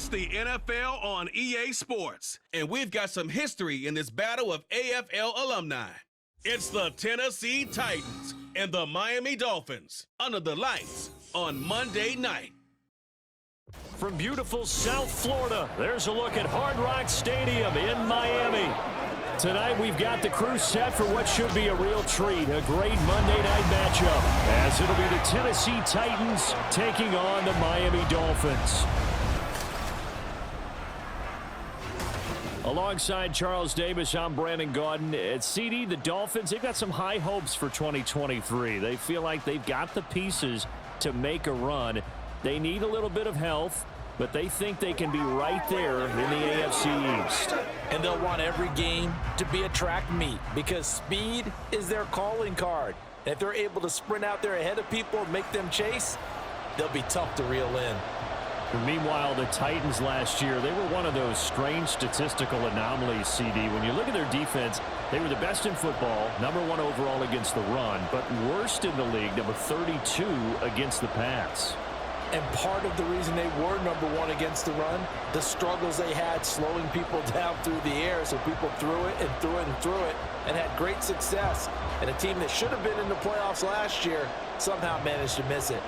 It's the NFL on EA Sports, and we've got some history in this battle of AFL alumni. It's the Tennessee Titans and the Miami Dolphins under the lights on Monday night. From beautiful South Florida, there's a look at Hard Rock Stadium in Miami. Tonight we've got the crew set for what should be a real treat, a great Monday night matchup, as it'll be the Tennessee Titans taking on the Miami Dolphins. Alongside Charles Davis, I'm Brandon Gaudin. At CD, the Dolphins, they've got some high hopes for 2023. They feel like they've got the pieces to make a run. They need a little bit of health, but they think they can be right there in the AFC East. And they'll want every game to be a track meet because speed is their calling card. And if they're able to sprint out there ahead of people and make them chase, they'll be tough to reel in. Meanwhile, the Titans last year, they were one of those strange statistical anomalies, CD. When you look at their defense, they were the best in football, #1 overall against the run, but worst in the league, number 32 against the pass. And part of the reason they were #1 against the run, the struggles they had slowing people down through the air, so people threw it and threw it and threw it and had great success. And a team that should have been in the playoffs last year somehow managed to miss it.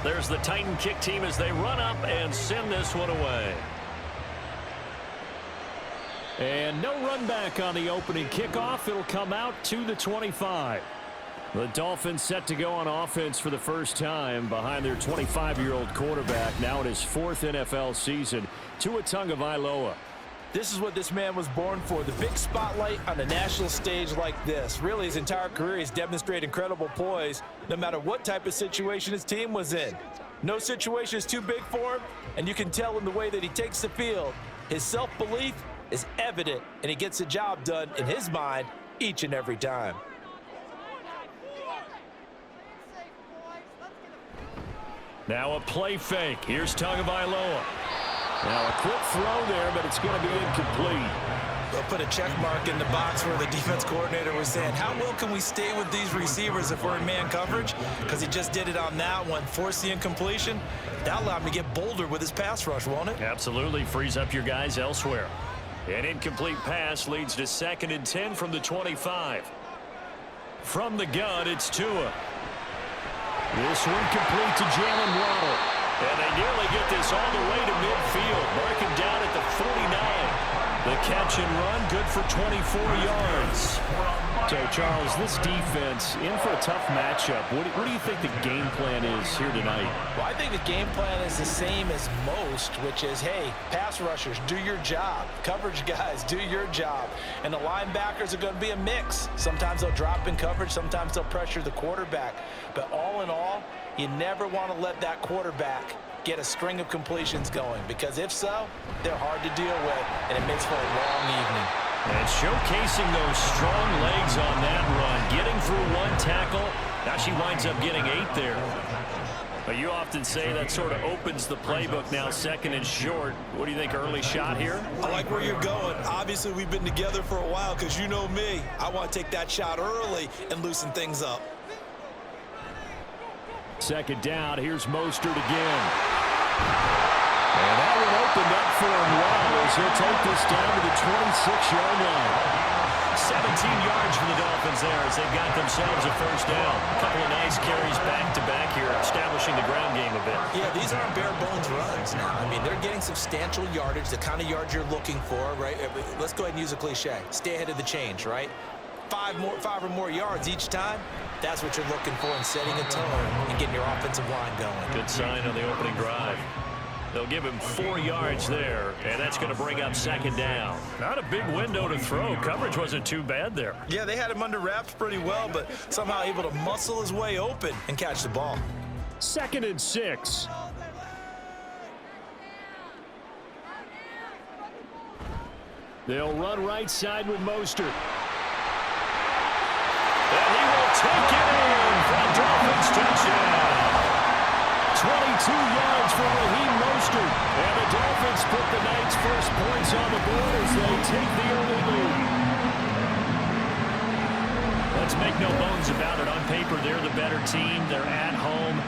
There's the Titan kick team as they run up and send this one away. And no run back on the opening kickoff. It'll come out to the 25. The Dolphins set to go on offense for the first time behind their 25-year-old quarterback, now in his 4th NFL season, Tua Tagovailoa. This is what this man was born for, the big spotlight on a national stage like this. Really, his entire career, he's demonstrated incredible poise no matter what type of situation his team was in. No situation is too big for him, and you can tell in the way that he takes the field. His self-belief is evident, and he gets the job done in his mind each and every time. Now a play fake. Here's Tagovailoa. Now a quick throw there, but it's going to be incomplete. They'll put a check mark in the box where the defense coordinator was saying, how well can we stay with these receivers if we're in man coverage? Because he just did it on that one, forced the incompletion. That'll allow him to get bolder with his pass rush, won't it? Absolutely. Frees up your guys elsewhere. An incomplete pass leads to 2nd and 10 from the 25. From the gun, it's Tua. This one complete to Jalen Waddle. And they nearly get this all the way to midfield. Marking down at the 49. The catch and run, good for 24 yards. So, Charles, this defense in for a tough matchup. What do you think the game plan is here tonight? Well, I think the game plan is the same as most, which is, hey, pass rushers, do your job. Coverage guys, do your job. And the linebackers are going to be a mix. Sometimes they'll drop in coverage. Sometimes they'll pressure the quarterback. But all in all, you never want to let that quarterback get a string of completions going, because if so, they're hard to deal with, and it makes for a long evening. And showcasing those strong legs on that run, getting through one tackle. Now she winds up getting 8 there. But you often say that sort of opens the playbook now, 2nd and short. What do you think, early shot here? I like where you're going. Obviously, we've been together for a while, because you know me. I want to take that shot early and loosen things up. 2nd down, here's Mostert again. And that one opened up for him well as he'll take this down to the 26-yard line. 17 yards for the Dolphins there as they've got themselves a 1st down. A couple of nice carries back-to-back here, establishing the ground game a bit. Yeah, these aren't bare-bones runs now. I mean, they're getting substantial yardage, the kind of yards you're looking for, right? Let's go ahead and use a cliche. Stay ahead of the change, right? 5 or more yards each time. That's what you're looking for in setting a tone and getting your offensive line going. Good sign on the opening drive. They'll give him 4 yards there, and that's going to bring up 2nd down. Not a big window to throw. Coverage wasn't too bad there. Yeah, they had him under wraps pretty well, but somehow able to muscle his way open and catch the ball. 2nd and 6. They'll run right side with Mostert. And he will take it in for a Dolphins touchdown. 22 yards for Raheem Mostert. And the Dolphins put the night's first points on the board as they take the early lead. let's make no bones about it. On paper, they're the better team. They're at home.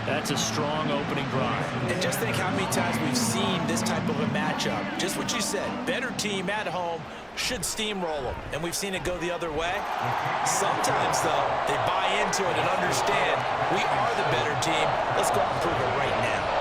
That's a strong opening drive. And just think how many times we've seen this type of a matchup. Just what you said, better team at home should steamroll them. And we've seen it go the other way. Sometimes, though, they buy into it and understand we are the better team. Let's go out and prove it right now.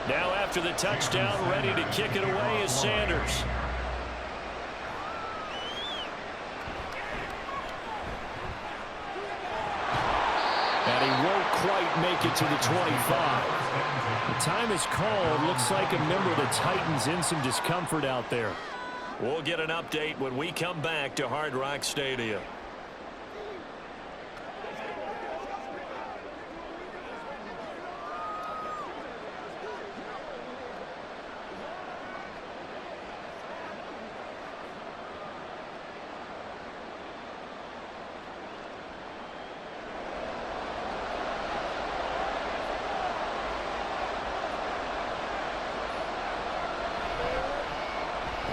Now after the touchdown, ready to kick it away is Sanders. And he won't quite make it to the 25. The time is called. Looks like a member of the Titans in some discomfort out there. We'll get an update when we come back to Hard Rock Stadium.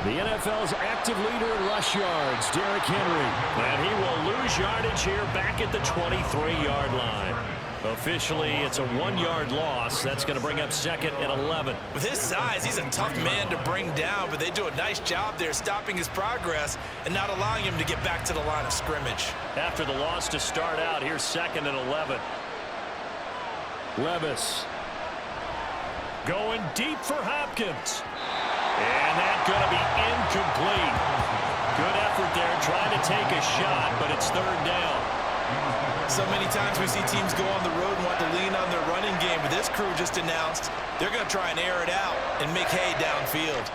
The NFL's active leader in rush yards, Derrick Henry. And he will lose yardage here back at the 23-yard line. Officially, it's a 1-yard loss. That's going to bring up second and 11. With his size, he's a tough man to bring down, but they do a nice job there stopping his progress and not allowing him to get back to the line of scrimmage. After the loss to start out, here's second and 11. Levis going deep for Hopkins. And that's going to be incomplete. Good effort there, trying to take a shot, but it's third down. So many times we see teams go on the road and want to lean on their running game, but this crew just announced they're going to try and air it out and make hay downfield.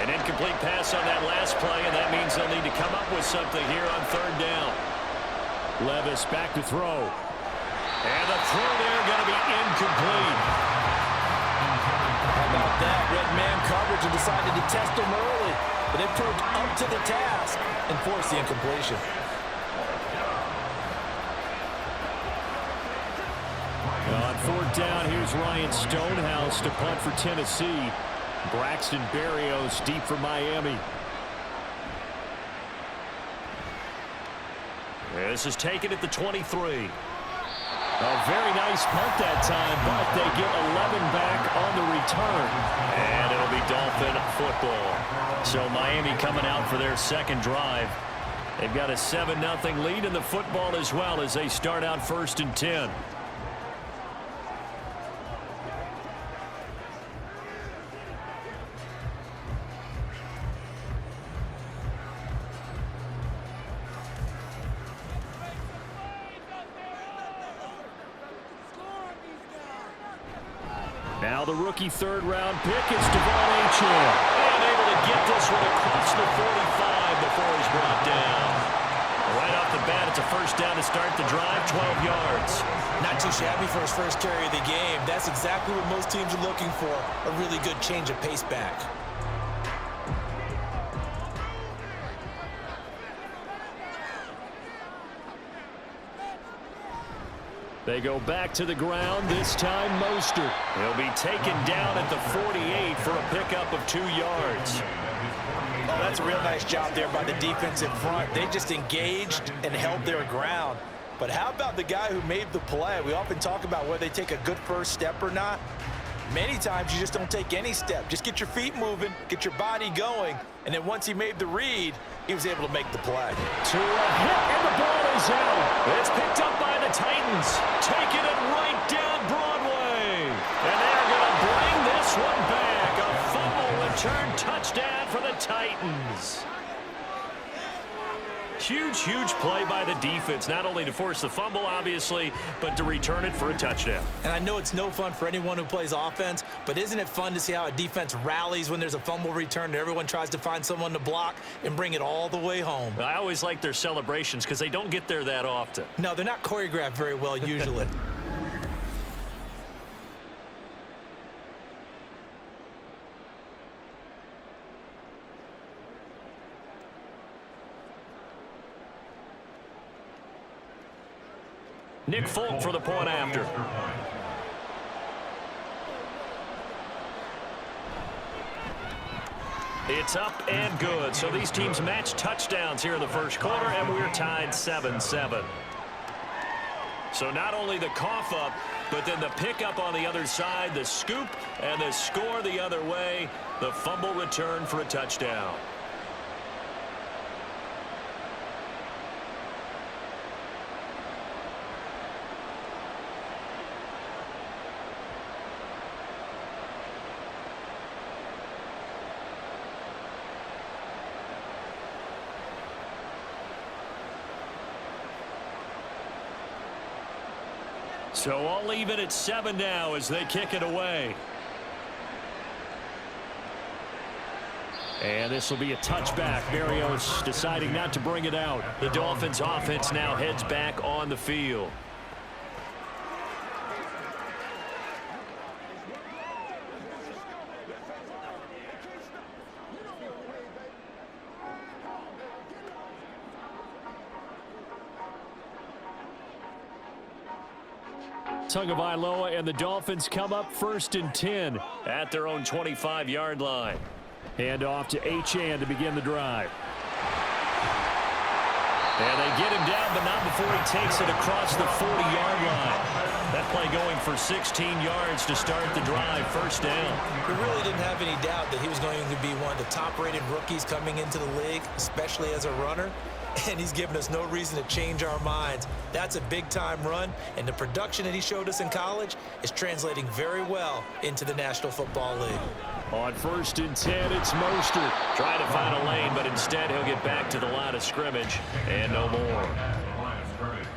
An incomplete pass on that last play, and that means they'll need to come up with something here on third down. Levis back to throw. And the throw there going to be incomplete. How about that? Red man coverage and decided to test him early, but they proved up to the task and forced the incompletion. On fourth down, here's Ryan Stonehouse to punt for Tennessee. Braxton Berrios deep for Miami. This is taken at the 23. A very nice punt that time, but they get 11 back on the return. And it'll be Dolphin football. So Miami coming out for their second drive. They've got a 7-0 lead in the football as well as they start out first and 10. Now the rookie third-round pick is Devon Achane. And able to get this one across the 45 before he's brought down. Right off the bat, it's a first down to start the drive, 12 yards. Not too shabby for his first carry of the game. That's exactly what most teams are looking for, a really good change of pace back. They go back to the ground, this time Mostert. He'll be taken down at the 48 for a pickup of 2 yards. Oh, that's a real nice job there by the defense in front. They just engaged and held their ground. But how about the guy who made the play? We often talk about whether they take a good first step or not. Many times you just don't take any step. Just get your feet moving, get your body going, and then once he made the read, he was able to make the play. To a hit, and the ball is out. It's picked up by the Titans. Taking it right down Broadway. And they're going to bring this one back. A fumble return touchdown for the Titans. Huge, huge play by the defense, not only to force the fumble, obviously, but to return it for a touchdown. And I know it's no fun for anyone who plays offense, but isn't it fun to see how a defense rallies when there's a fumble return and everyone tries to find someone to block and bring it all the way home? I always like their celebrations because they don't get there that often. No, they're not choreographed very well usually. Nick Folk for the point after. It's up and good. So these teams match touchdowns here in the first quarter, and we're tied 7-7. So not only the cough up, but then the pickup on the other side, the scoop, and the score the other way, the fumble return for a touchdown. So all even at 7 now as they kick it away. And this will be a touchback. Berrios deciding not to bring it out. The Dolphins offense now heads back on the field. Tagovailoa and the Dolphins come up 1st and 10 at their own 25-yard line. Hand off to Achane to begin the drive. And they get him down, but not before he takes it across the 40-yard line. That play going for 16 yards to start the drive, first down. We really didn't have any doubt that he was going to be one of the top-rated rookies coming into the league, especially as a runner. And he's given us no reason to change our minds. That's a big-time run, and the production that he showed us in college is translating very well into the National Football League. On 1st and 10, it's Mostert. Trying to find a lane, but instead he'll get back to the line of scrimmage, and no more.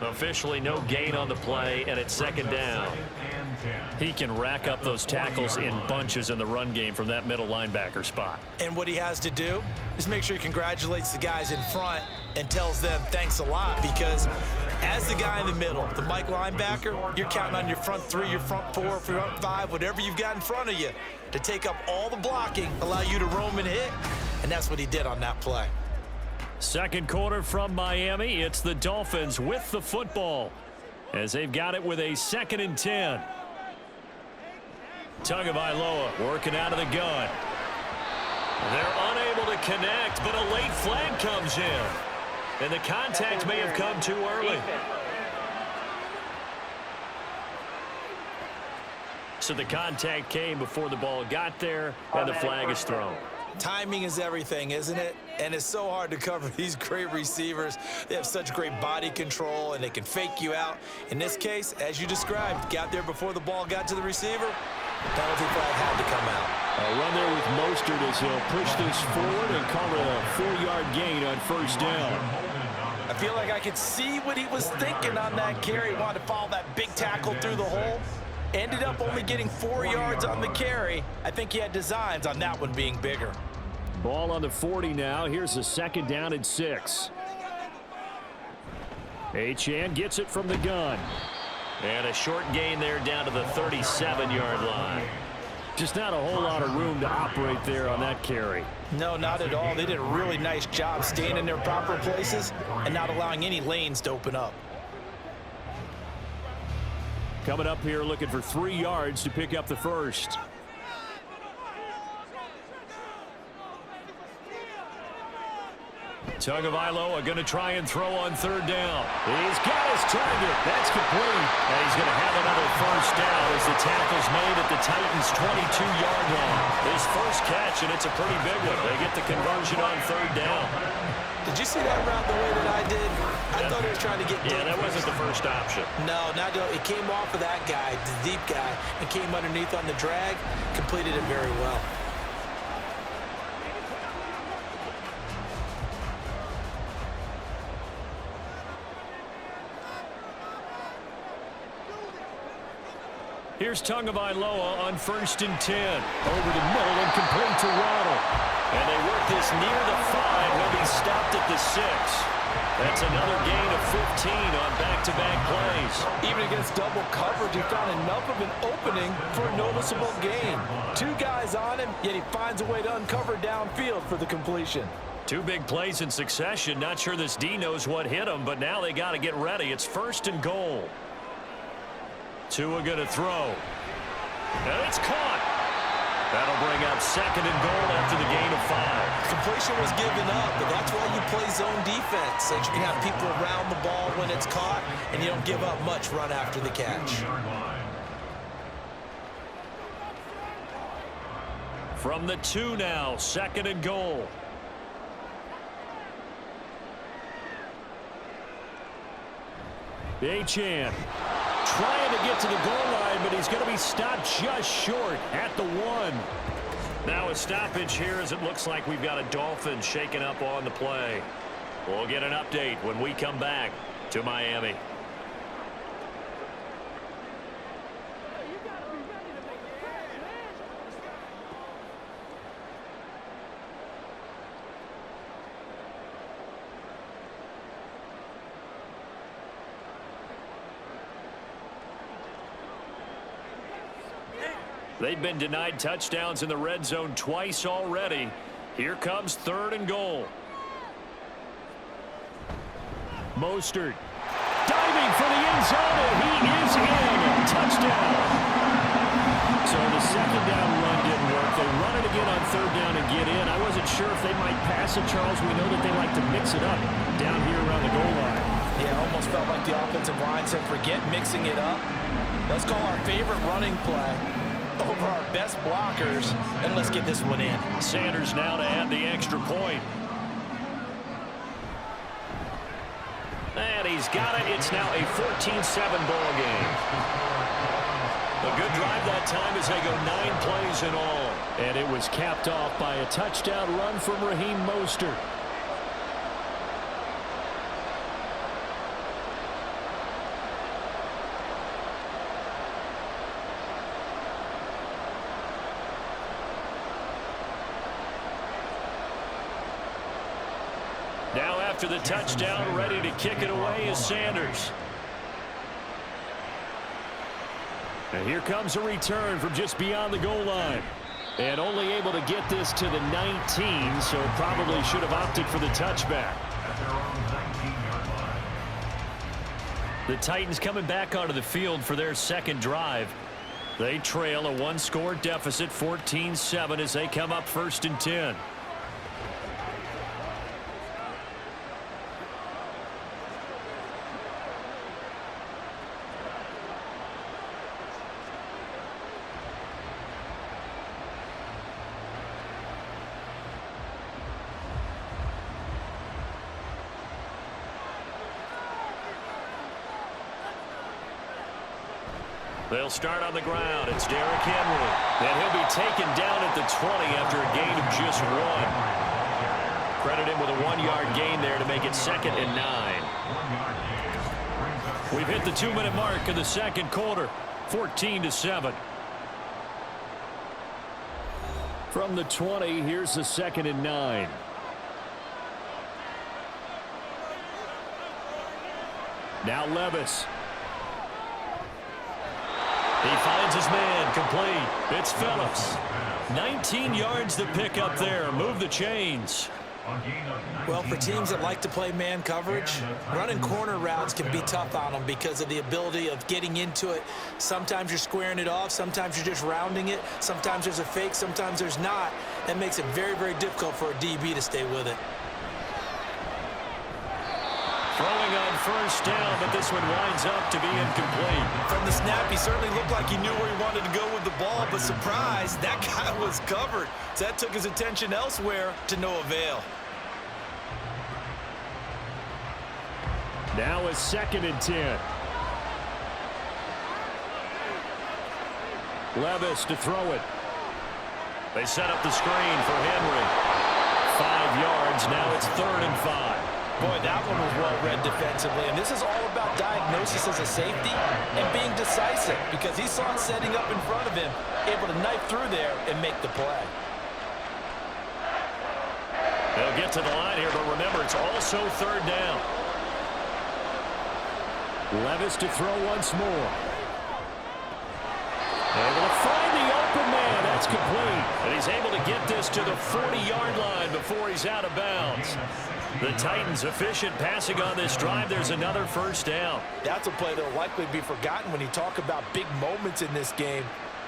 Officially no gain on the play, and it's 2nd down. He can rack up those tackles in bunches in the run game from that middle linebacker spot. And what he has to do is make sure he congratulates the guys in front and tells them thanks a lot, because as the guy in the middle, the Mike linebacker, you're counting on your front 3, your front 4, front 5, whatever you've got in front of you to take up all the blocking, allow you to roam and hit, and that's what he did on that play. Second quarter from Miami. It's the Dolphins with the football as they've got it with a 2nd and 10. Tagovailoa working out of the gun. They're unable to connect, but a late flag comes in. And the contact may have come too early. So the contact came before the ball got there, and the flag is thrown. Timing is everything, isn't it? And it's so hard to cover these great receivers. They have such great body control, and they can fake you out. In this case, as you described, got there before the ball got to the receiver. Penalty flag had to come out. A run there with Mostert as he'll push this forward and cover a 4-yard gain on 1st down. I feel like I could see what he was thinking on that carry. He wanted to follow that big tackle through the hole. Ended up only getting 4 yards on the carry. I think he had designs on that one being bigger. Ball on the 40 now. Here's a 2nd down and 6. Achane gets it from the gun. And a short gain there down to the 37-yard line. Just not a whole lot of room to operate there on that carry. No, not at all. They did a really nice job staying in their proper places and not allowing any lanes to open up. Coming up here looking for 3 yards to pick up the first. Tagovailoa going to try and throw on 3rd down. He's got his target. That's complete. And he's going to have another first down as the tackle's made at the Titans' 22-yard line. His first catch, and it's a pretty big one. They get the conversion on 3rd down. Did you see that route the way that I did? I thought he was trying to get deep. Yeah, that wasn't the first option. No, not it came off of that guy, the deep guy, and came underneath on the drag. Completed it very well. Here's Tagovailoa on 1st and 10. Over the middle and complete to Waddle. And they work this near the 5. He'll be stopped at the 6. That's another gain of 15 on back-to-back plays. Even against double coverage, he found enough of an opening for a noticeable gain. 2 guys on him, yet he finds a way to uncover downfield for the completion. 2 big plays in succession. Not sure this D knows what hit him, but now they got to get ready. It's 1st and goal. Tua going to throw. And it's caught. That'll bring up 2nd and goal after the gain of 5. Completion was given up, but that's why you play zone defense, so you can have people around the ball when it's caught, and you don't give up much run after the catch. From the 2 now, 2nd and goal. Achane trying to get to the goal line, but he's going to be stopped just short at the 1. Now a stoppage here as it looks like we've got a Dolphins shaking up on the play. We'll get an update when we come back to Miami. They've been denied touchdowns in the red zone twice already. Here comes 3rd and goal. Mostert diving for the end zone, and he is in. Touchdown. So the 2nd down run didn't work. They run it again on 3rd down and get in. I wasn't sure if they might pass it, Charles. We know that they like to mix it up down here around the goal line. Yeah, almost felt like the offensive line said, forget mixing it up. Let's call our favorite running play over our best blockers, and let's get this one in. Sanders now to add the extra point. And he's got it. It's now a 14-7 ball game. A good drive that time as they go 9 plays in all. And it was capped off by a touchdown run from Raheem Mostert. Now after the touchdown, ready to kick it away is Sanders. And here comes a return from just beyond the goal line. And only able to get this to the 19, so probably should have opted for the touchback. The Titans coming back onto the field for their 2nd drive. They trail a 1-score deficit, 14-7, as they come up 1st and 10. They'll start on the ground. It's Derrick Henry. And he'll be taken down at the 20 after a gain of just 1. Credit him with a 1-yard gain there to make it 2nd and 9. We've hit the 2-minute mark of the 2nd quarter. 14-7. From the 20, here's the 2nd and 9. Now Levis. He finds his man, complete. It's Phillips. 19 yards to pick up there. Move the chains. Well, for teams that like to play man coverage, running corner routes can be tough on them because of the ability of getting into it. Sometimes you're squaring it off. Sometimes you're just rounding it. Sometimes there's a fake. Sometimes there's not. That makes it very, very difficult for a DB to stay with it. Throwing on 1st down, but this one winds up to be incomplete. From the snap, he certainly looked like he knew where he wanted to go with the ball, but surprise, that guy was covered. So that took his attention elsewhere to no avail. Now a 2nd and 10. Levis to throw it. They set up the screen for Henry. 5 yards, now it's 3rd and 5. Boy, that one was well read defensively, and this is all about diagnosis as a safety and being decisive because he saw it setting up in front of him, able to knife through there and make the play. They'll get to the line here, but remember, it's also 3rd down. Levis to throw once more. Able to find the open man. That's It's complete. And he's able to get this to the 40-yard line before he's out of bounds. The Titans efficient passing on this drive. There's another first down. That's a play that will likely be forgotten when you talk about big moments in this game.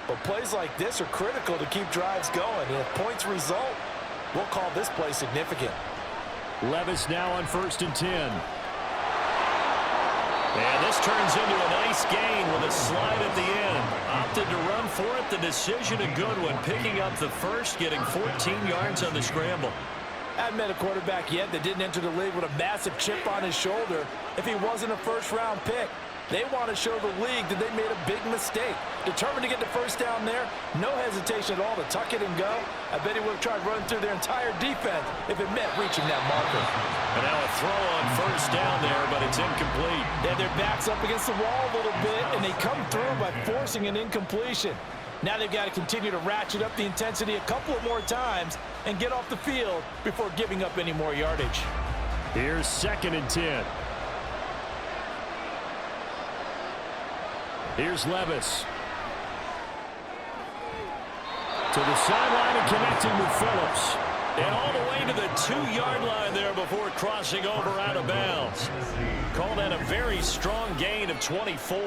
But plays like this are critical to keep drives going. And if points result, we'll call this play significant. Levis now on 1st and 10. And this turns into a nice gain with a slide at the end. Opted to run for it. The decision a good one. Picking up the first, getting 14 yards on the scramble. Haven't met a quarterback yet that didn't enter the league with a massive chip on his shoulder if he wasn't a first-round pick. They want to show the league that they made a big mistake. Determined to get the first down there, no hesitation at all to tuck it and go. I bet he would have tried running through their entire defense if it meant reaching that marker. And now a throw on first down there, but it's incomplete. They have their backs up against the wall a little bit, and they come through by forcing an incompletion. Now they've got to continue to ratchet up the intensity a couple of more times and get off the field before giving up any more yardage. Here's 2nd and 10. Here's Levis. To the sideline and connecting with Phillips. And all the way to the 2-yard line there before crossing over out of bounds. Call that a very strong gain of 24.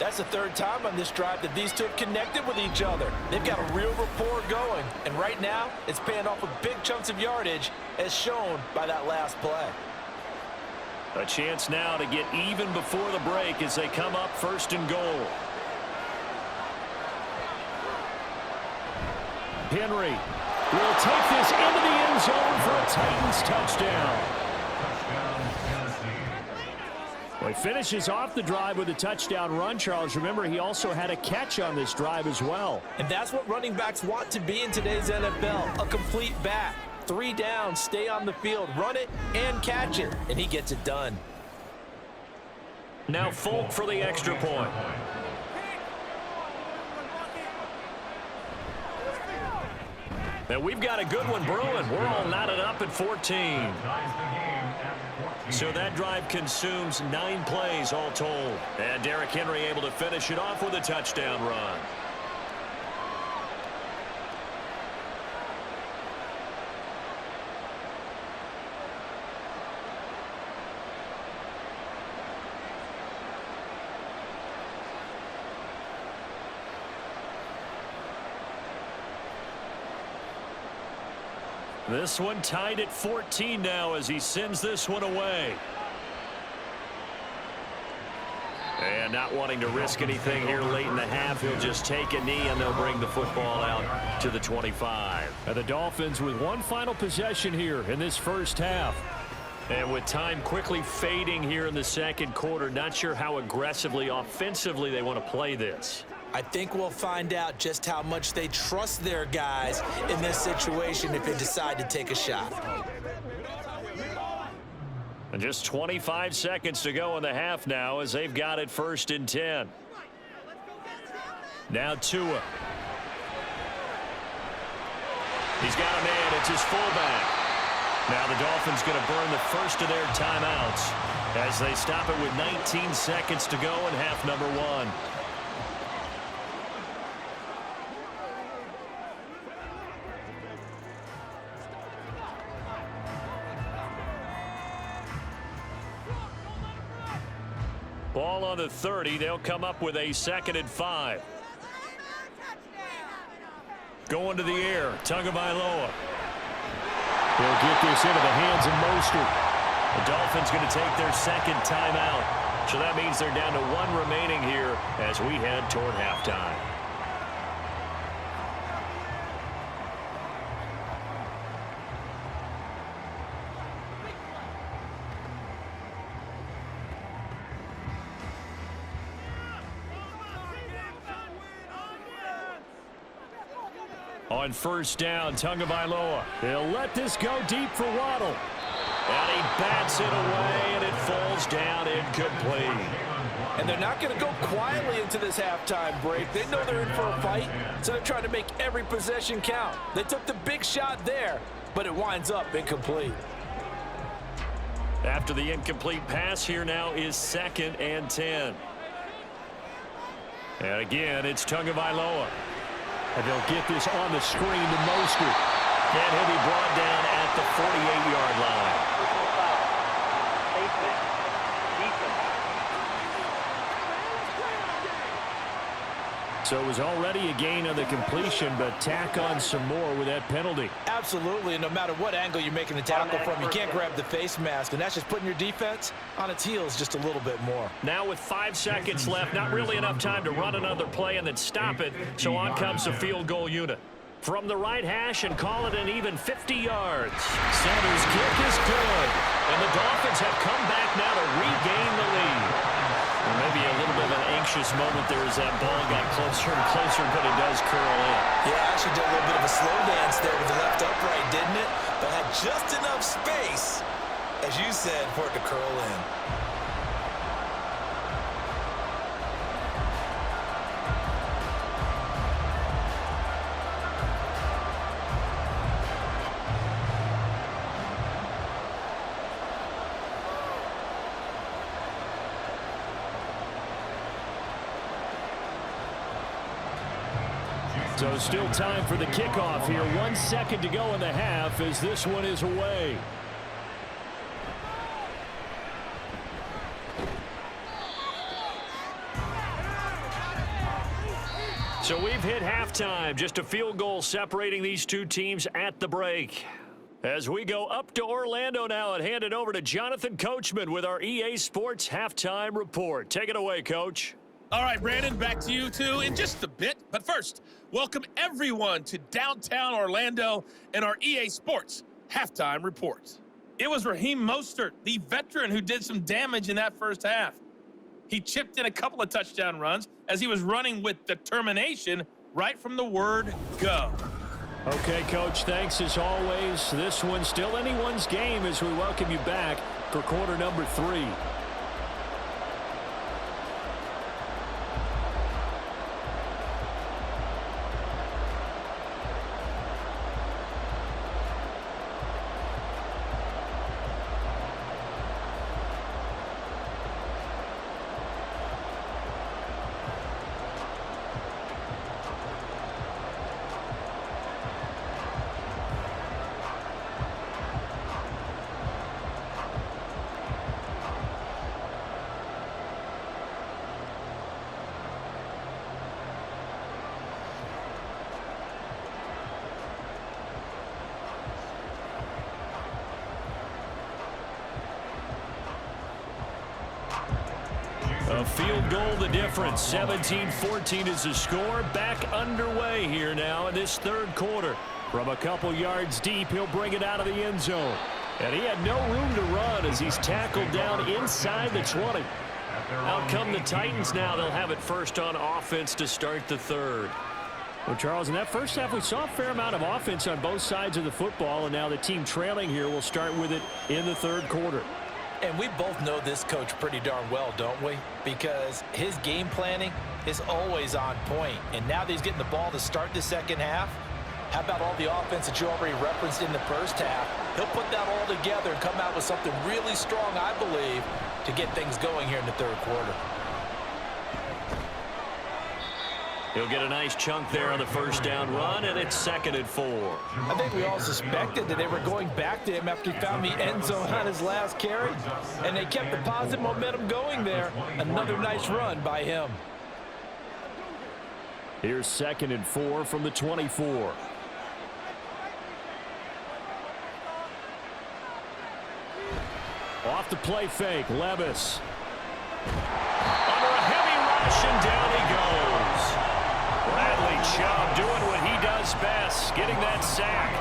That's the 3rd time on this drive that these two have connected with each other. They've got a real rapport going. And right now, it's paying off with big chunks of yardage as shown by that last play. A chance now to get even before the break as they come up 1st and goal. Henry will take this into the end zone for a Titans touchdown. Well, he finishes off the drive with a touchdown run, Charles. Remember, he also had a catch on this drive as well. And that's what running backs want to be in today's NFL, a complete back. 3 downs, stay on the field, run it, and catch it. And he gets it done. Now Folk for the extra point. And we've got a good one brewing. We're all knotted up at 14. So that drive consumes 9 plays all told. And Derrick Henry able to finish it off with a touchdown run. This one tied at 14 now as he sends this one away. And not wanting to risk anything here late in the half, he'll just take a knee and they'll bring the football out to the 25. And the Dolphins with one final possession here in this first half. And with time quickly fading here in the 2nd quarter, not sure how aggressively, offensively they want to play this. I think we'll find out just how much they trust their guys in this situation if they decide to take a shot. And just 25 seconds to go in the half now as they've got it 1st and 10. Now Tua. He's got a man. It's his fullback. Now the Dolphins going to burn the first of their timeouts as they stop it with 19 seconds to go in half number 1. Ball on the 30. They'll come up with a 2nd and 5. Going to the air. Tagovailoa. They'll get this into the hands of Mostert. The Dolphins going to take their 2nd timeout. So that means they're down to 1 remaining here as we head toward halftime. On 1st down, Tagovailoa. They'll let this go deep for Waddle. And he bats it away, and it falls down incomplete. And they're not going to go quietly into this halftime break. They know they're in for a fight, so they're trying to make every possession count. They took the big shot there, but it winds up incomplete. After the incomplete pass, here now is 2nd and 10. And again, it's Tagovailoa. And they'll get this on the screen to Mostert. And he'll be brought down at the 48-yard line. So it was already a gain on the completion, but tack on some more with that penalty. Absolutely, and no matter what angle you're making the tackle from, you can't grab the face mask, and that's just putting your defense on its heels just a little bit more. Now with 5 seconds left, not really enough time to run another play and then stop it, so on comes the field goal unit. From the right hash and call it an even 50 yards. Center's kick is good, and the Dolphins have come back now to regain the lead. Well, maybe a little bit of an anxious moment there as that ball got closer and closer, but it does curl in. Yeah, actually did a little bit of a slow dance there with the left upright, didn't it? But had just enough space, as you said, for it to curl in. So still time for the kickoff here. 1 second to go in the half as this one is away. So we've hit halftime. Just a field goal separating these two teams at the break. As we go up to Orlando now and hand it over to Jonathan Coachman with our EA Sports Halftime Report. Take it away, Coach. All right, Brandon, back to you two in just a bit. But first, welcome everyone to downtown Orlando and our EA Sports Halftime Report. It was Raheem Mostert, the veteran, who did some damage in that first half. He chipped in a couple of touchdown runs as he was running with determination right from the word go. Okay, Coach, thanks as always. This one's still anyone's game as we welcome you back for quarter number 3. A field goal the difference. 17-14 is the score. Back underway here now in this third quarter. From a couple yards deep, he'll bring it out of the end zone. And he had no room to run as he's tackled down inside the 20. Out come the Titans now. They'll have it first on offense to start the third. Well, Charles, in that first half, we saw a fair amount of offense on both sides of the football, and now the team trailing here will start with it in the third quarter. And we both know this coach pretty darn well, don't we? Because his game planning is always on point. And now that he's getting the ball to start the second half, how about all the offense that you already referenced in the first half? He'll put that all together and come out with something really strong, I believe, to get things going here in the third quarter. He'll get a nice chunk there on the first down run, and it's 2nd and 4. I think we all suspected that they were going back to him after he found the end zone on his last carry, and they kept the positive momentum going there. Another nice run by him. Here's 2nd and 4 from the 24. Off the play fake, Levis. Under a heavy rush, and down he goes. Bradley Chubb doing what he does best, getting that sack.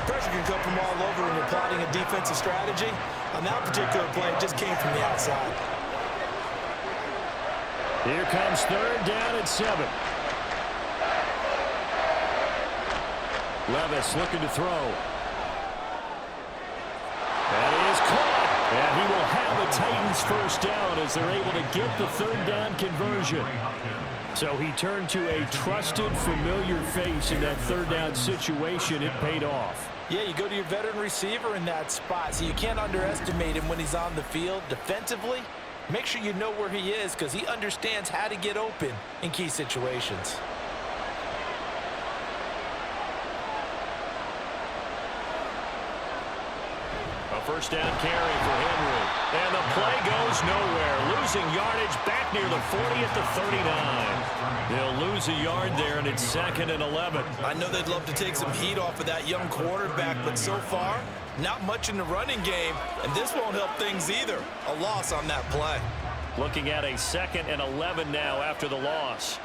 Pressure can come from all over when you're plotting a defensive strategy. On that particular play, it just came from the outside. Here comes third down and 7. Levis looking to throw. That is caught. And he will have the Titans first down as they're able to get the third down conversion. So he turned to a trusted, familiar face in that third down situation. It paid off. Yeah, you go to your veteran receiver in that spot, so you can't underestimate him when he's on the field defensively. Make sure you know where he is because he understands how to get open in key situations. First down carry for Henry. And the play goes nowhere. Losing yardage back near the 40 at the 39. They'll lose a yard there, and it's 2nd and 11. I know they'd love to take some heat off of that young quarterback, but so far, not much in the running game, and this won't help things either. A loss on that play. Looking at a 2nd and 11 now after the loss.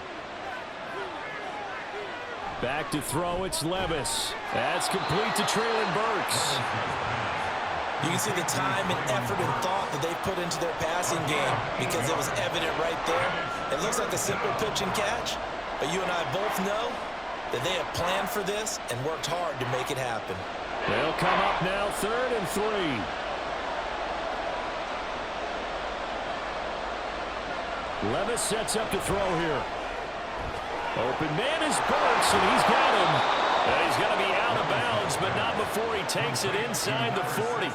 Back to throw, it's Levis. That's complete to Traylon Burks. You can see the time and effort and thought that they put into their passing game because it was evident right there. It looks like a simple pitch and catch, but you and I both know that they have planned for this and worked hard to make it happen. They'll come up now 3rd and 3. Levis sets up to throw here. Open man is Burks, and he's got him. And he's going to be out of bounds, but not before he takes it inside the 40.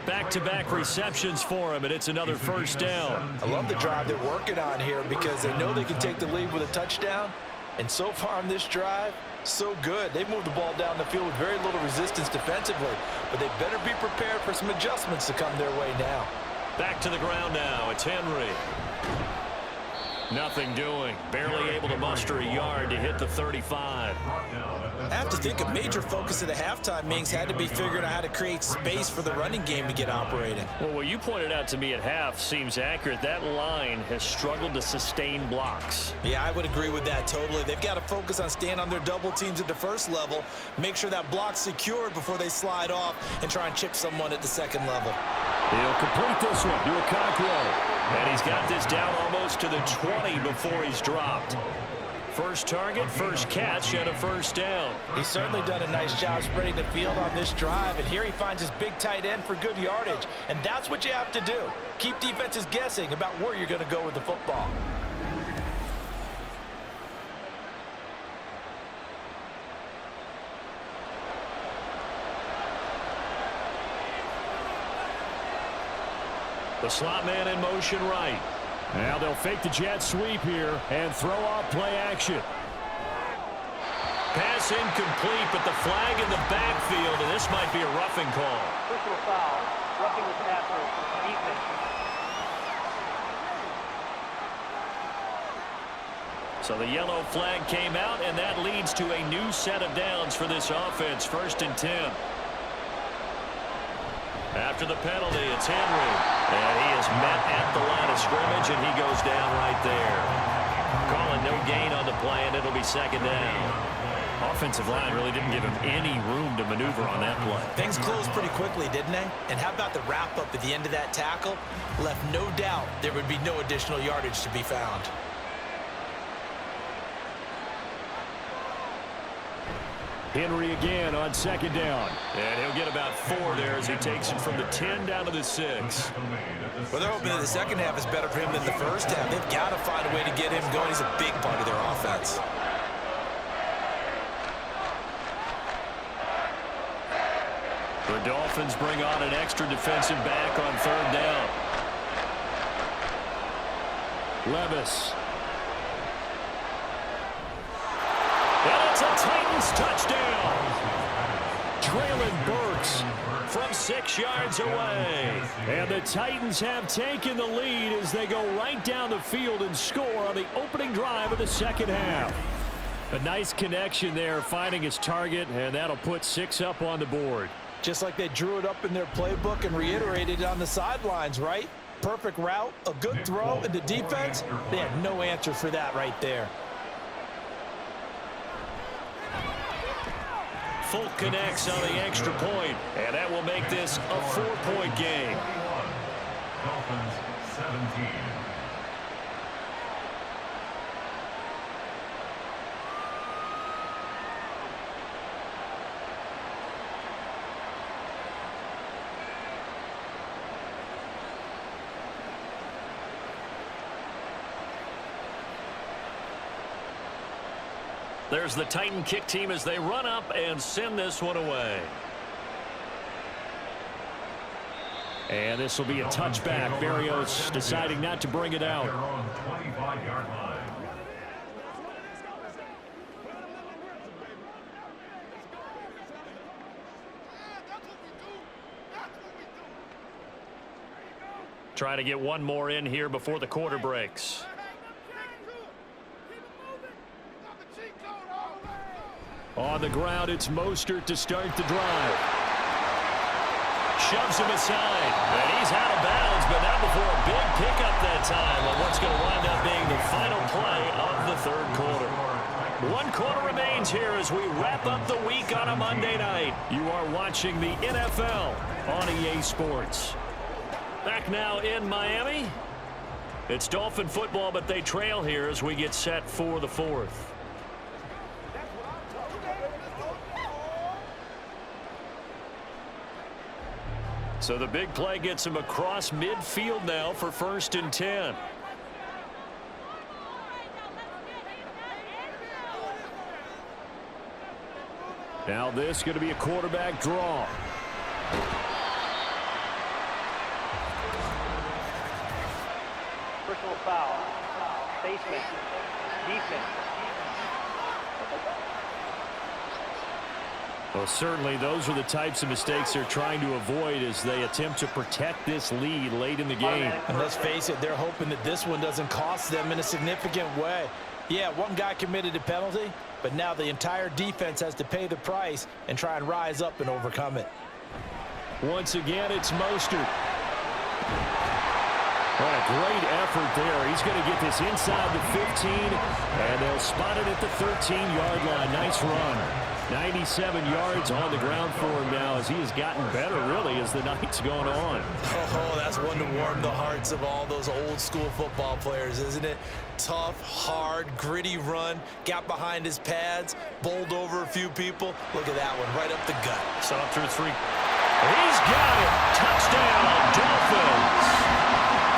Back-to-back receptions for him, and it's another first down. I love the drive they're working on here because they know they can take the lead with a touchdown. And so far on this drive, so good. They've moved the ball down the field with very little resistance defensively, but they better be prepared for some adjustments to come their way now. Back to the ground now. It's Henry. Nothing doing. Barely able to muster a yard to hit the 35. I have to think a major focus of the halftime meetings had to be figuring out how to create space for the running game to get operating. Well, what you pointed out to me at half seems accurate. That line has struggled to sustain blocks. Yeah, I would agree with that totally. They've got to focus on staying on their double teams at the first level, make sure that block's secured before they slide off and try and chip someone at the second level. He'll complete this one to Okonkwo. And he's got this down almost to the 20 before he's dropped. First target, first catch, and a first down. He's certainly done a nice job spreading the field on this drive, and here he finds his big tight end for good yardage. And that's what you have to do. Keep defenses guessing about where you're going to go with the football. The slot man in motion right. Now they'll fake the jet sweep here and throw off play action. Pass incomplete, but the flag in the backfield, and this might be a roughing call. Personal foul, roughing the passer, defense. So the yellow flag came out, and that leads to a new set of downs for this offense. 1st and 10. After the penalty, it's Henry. And he is met at the line of scrimmage, and he goes down right there. Calling no gain on the play, and it'll be 2nd down. Offensive line really didn't give him any room to maneuver on that play. Things closed pretty quickly, didn't they? And how about the wrap-up at the end of that tackle? Left no doubt there would be no additional yardage to be found. Henry again on 2nd down. And he'll get about 4 there as he takes it from the 10 down to the 6. Well, they're hoping that the second half is better for him than the first half. They've got to find a way to get him going. He's a big part of their offense. The Dolphins bring on an extra defensive back on 3rd down. Levis. And it's a Titans touchdown. Traylon Burks From 6 yards away. And the Titans have taken the lead as they go right down the field and score on the opening drive of the 2nd half. A nice connection there, finding his target, and that'll put 6 up on the board. Just like they drew it up in their playbook and reiterated it on the sidelines, right? Perfect route, a good throw, and the defense, they had no answer for that right there. Folk connects on the extra point, and that will make this a 4-point game. Dolphins 17. There's the Titan kick team as they run up and send this one away. And this will be a touchback. Barrios deciding not to bring it out. They're on the 25-yard line. Trying to get one more in here before the quarter breaks. On the ground, it's Mostert to start the drive. Shoves him aside, and he's out of bounds, but not before a big pickup that time on what's going to wind up being the final play of the third quarter. 1 quarter remains here as we wrap up the week on a Monday night. You are watching the NFL on EA Sports. Back now in Miami. It's Dolphin football, but they trail here as we get set for the fourth. So the big play gets him across midfield now for 1st and 10. Now this is going to be a quarterback draw. Personal foul. Basement. Defense. Well, certainly those are the types of mistakes they're trying to avoid as they attempt to protect this lead late in the game. And let's face it, they're hoping that this one doesn't cost them in a significant way. Yeah, one guy committed a penalty, but now the entire defense has to pay the price and try and rise up and overcome it. Once again, it's Mostert. What a great effort there. He's going to get this inside the 15, and they'll spot it at the 13-yard line. Nice run. 97 yards on the ground for him now as he has gotten better, really, as the night's going on. Oh, that's one to warm the hearts of all those old-school football players, isn't it? Tough, hard, gritty run, got behind his pads, bowled over a few people. Look at that one, right up the gut. Saw through 3. He's got it. Touchdown, Dolphins.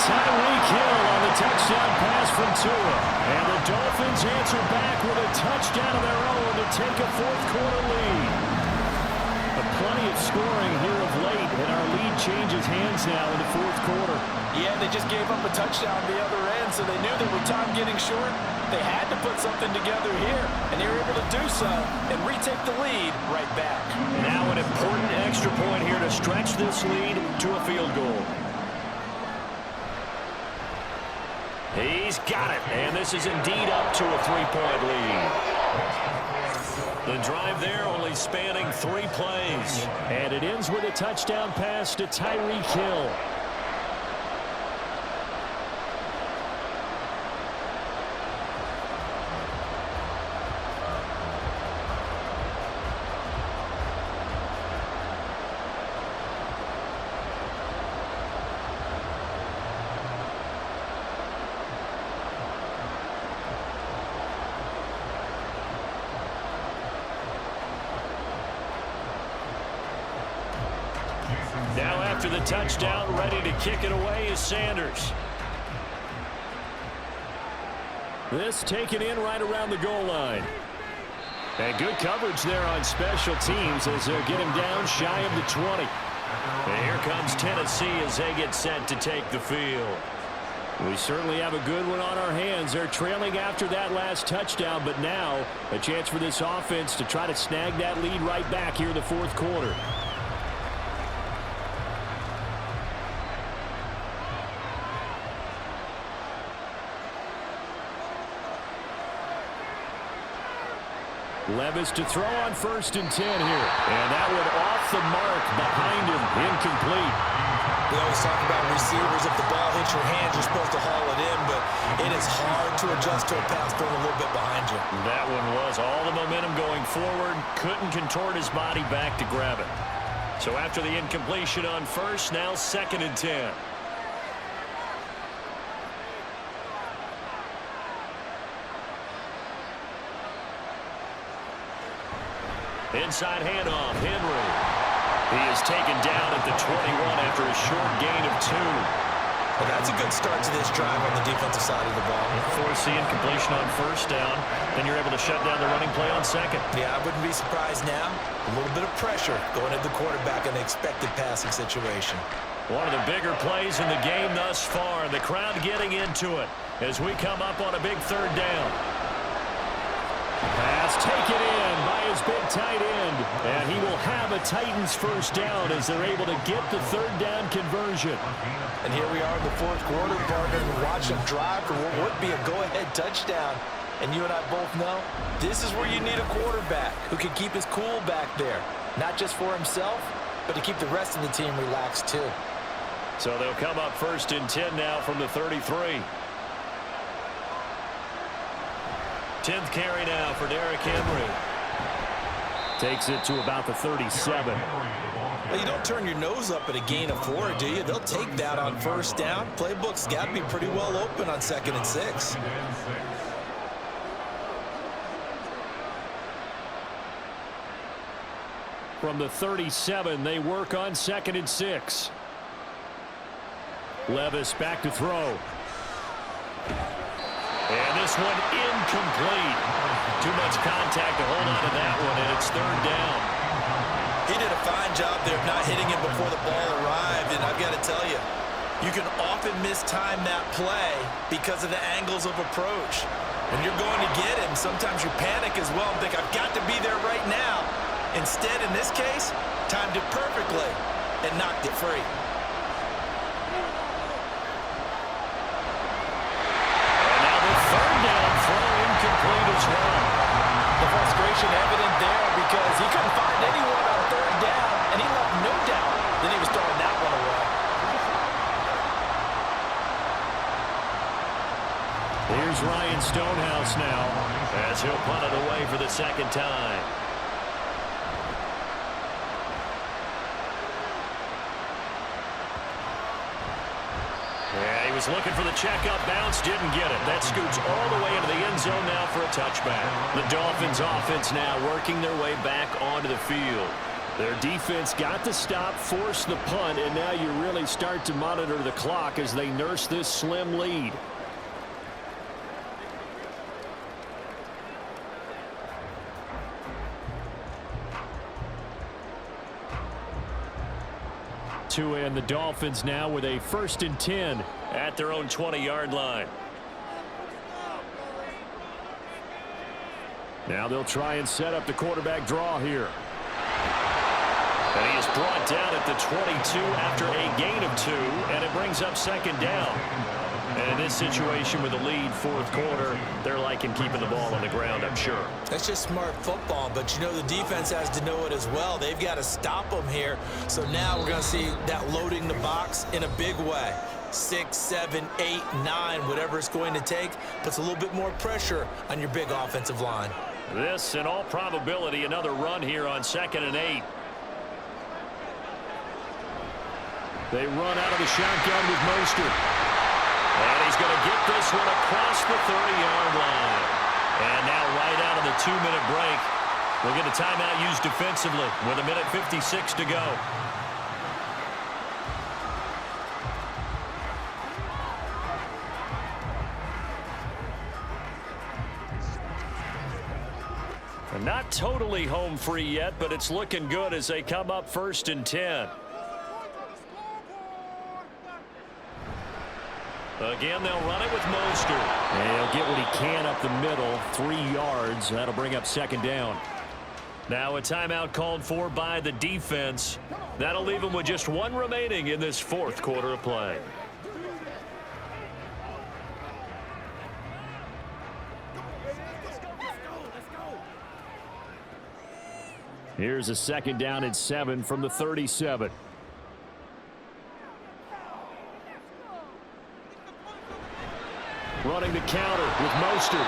Tyreek Hill on the touchdown pass from Tua. And the Dolphins answer back with a touchdown of their own to take a fourth-quarter lead. Plenty of scoring here of late, and our lead changes hands now in the fourth quarter. Yeah, they just gave up a touchdown the other end, so they knew there were time getting short. They had to put something together here, and they were able to do so and retake the lead right back. Now an important extra point here to stretch this lead to a field goal. He's got it, and this is indeed up to a 3-point lead. The drive there only spanning 3 plays. And it ends with a touchdown pass to Tyreek Hill. Now after the touchdown, ready to kick it away is Sanders. This taken in right around the goal line. And good coverage there on special teams as they'll get him down shy of the 20. And here comes Tennessee as they get set to take the field. We certainly have a good one on our hands. They're trailing after that last touchdown, but now a chance for this offense to try to snag that lead right back here in the fourth quarter. Levis to throw on 1st and 10 here. And that one off the mark behind him. Incomplete. We always talk about receivers. If the ball hits your hands, you're supposed to haul it in, but it is hard to adjust to a pass thrown a little bit behind you. That one was all the momentum going forward. Couldn't contort his body back to grab it. So after the incompletion on 1st, now 2nd and 10. Inside handoff, Henry. He is taken down at the 21 after a short gain of 2. Well, that's a good start to this drive on the defensive side of the ball. Force the incompletion on 1st down, then you're able to shut down the running play on 2nd. Yeah, I wouldn't be surprised now. A little bit of pressure going at the quarterback in an expected passing situation. One of the bigger plays in the game thus far. The crowd getting into it as we come up on a big 3rd down. Pass taken in by his big tight end. And he will have a Titans first down as they're able to get the third down conversion. And here we are in the fourth quarter, partner, and watch them drive for what would be a go-ahead touchdown. And you and I both know this is where you need a quarterback who can keep his cool back there. Not just for himself, but to keep the rest of the team relaxed too. So they'll come up first and 10 now from the 33. 10th carry now for Derrick Henry. Takes it to about the 37. Well, you don't turn your nose up at a gain of 4, do you? They'll take that on first down. Playbook's got to be pretty well open on 2nd and 6. From the 37, they work on 2nd and 6. Levis back to throw. And this one incomplete. Too much contact to hold on to that one, and it's third down. He did a fine job there of not hitting him before the ball arrived, and I've got to tell you, you can often mistime that play because of the angles of approach. When you're going to get him, sometimes you panic as well and think, I've got to be there right now. Instead, in this case, timed it perfectly and knocked it free. As well. The frustration evident there because he couldn't find anyone on third down, and he left no doubt that he was throwing that one away. Here's Ryan Stonehouse now as he'll punt it away for the second time. Yeah, he was looking for the checkup bounce, didn't get it. That scoots all the way into the end zone now for a touchback. The Dolphins offense now working their way back onto the field. Their defense got the stop, forced the punt, and now you really start to monitor the clock as they nurse this slim lead. And the Dolphins now with a 1st and 10 at their own 20-yard line. Now they'll try and set up the quarterback draw here. And he is brought down at the 22 after a gain of 2, and it brings up 2nd down. And in this situation with a lead, 4th quarter, they're liking keeping the ball on the ground, I'm sure. That's just smart football, but you know the defense has to know it as well. They've got to stop them here. So now we're going to see that loading the box in a big way. 6, 7, 8, 9, whatever it's going to take, puts a little bit more pressure on your big offensive line. This, in all probability, another run here on 2nd and 8. They run out of the shotgun with Mostert. And he's going to get this one across the 30-yard line. And now right out of the 2-minute break, we'll get a timeout used defensively with 1:56 to go. And not totally home free yet, but it's looking good as they come up 1st and 10. Again, they'll run it with Mostert. And he'll get what he can up the middle, 3 yards. That'll bring up 2nd down. Now a timeout called for by the defense. That'll leave them with just 1 remaining in this 4th quarter of play. Here's a 2nd down and 7 from the 37. Running the counter with Mostert.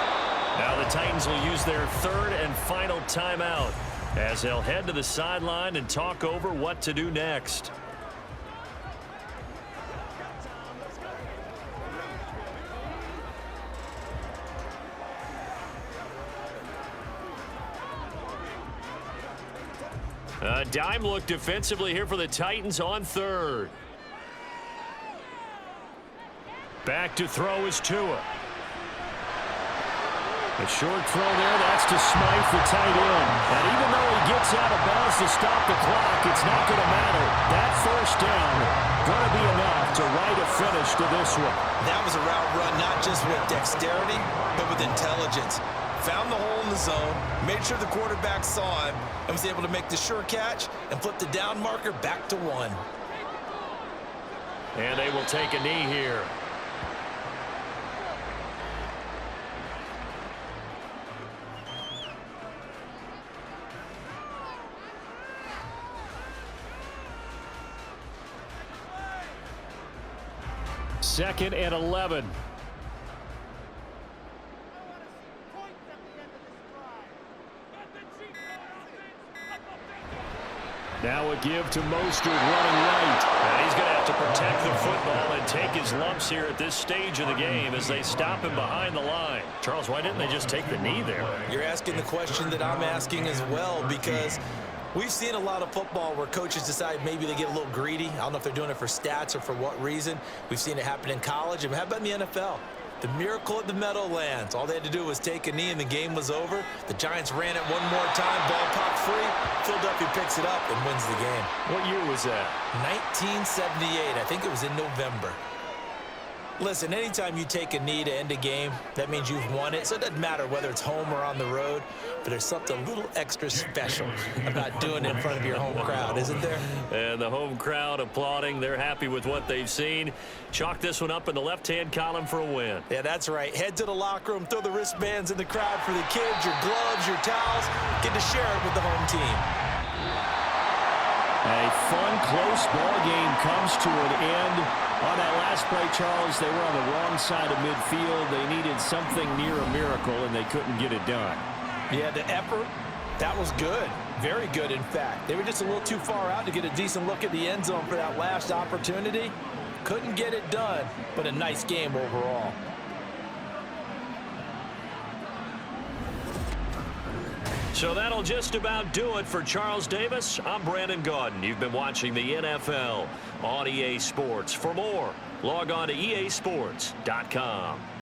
Now the Titans will use their 3rd and final timeout as they'll head to the sideline and talk over what to do next. A dime look defensively here for the Titans on 3rd. Back to throw is Tua. A short throw there, that's to Smythe, the tight end. And even though he gets out of bounds to stop the clock, it's not going to matter. That 1st down going to be enough to write a finish to this one. That was a route run not just with dexterity, but with intelligence. found the hole in the zone, made sure the quarterback saw him, and was able to make the sure catch and flip the down marker back to 1. And they will take a knee here. Second and 11. Now a give to Mostert running right. And he's going to have to protect the football and take his lumps here at this stage of the game as they stop him behind the line. Charles, why didn't they just take the knee there? You're asking the question that I'm asking as well, because we've seen a lot of football where coaches decide maybe they get a little greedy. I don't know if they're doing it for stats or for what reason. We've seen it happen in college. And how about in the NFL? The miracle at the Meadowlands. All they had to do was take a knee and the game was over. The Giants ran it one more time. Ball popped free. Philadelphia picks it up and wins the game. What year was that? 1978. I think it was in November. Listen, anytime you take a knee to end a game, that means you've won it. So it doesn't matter whether it's home or on the road, but there's something a little extra special about doing it in front of your home crowd, isn't there? And the home crowd applauding. They're happy with what they've seen. Chalk this one up in the left-hand column for a win. Yeah, that's right. Head to the locker room, throw the wristbands in the crowd for the kids, your gloves, your towels. Get to share it with the home team. A fun, close ball game comes to an end. On that last play, Charles, they were on the wrong side of midfield. They needed something near a miracle, and they couldn't get it done. Yeah, the effort, that was good. Very good, in fact. They were just a little too far out to get a decent look at the end zone for that last opportunity. Couldn't get it done, but a nice game overall. So that'll just about do it for Charles Davis. I'm Brandon Gaudin. You've been watching the NFL on EA Sports. For more, log on to easports.com.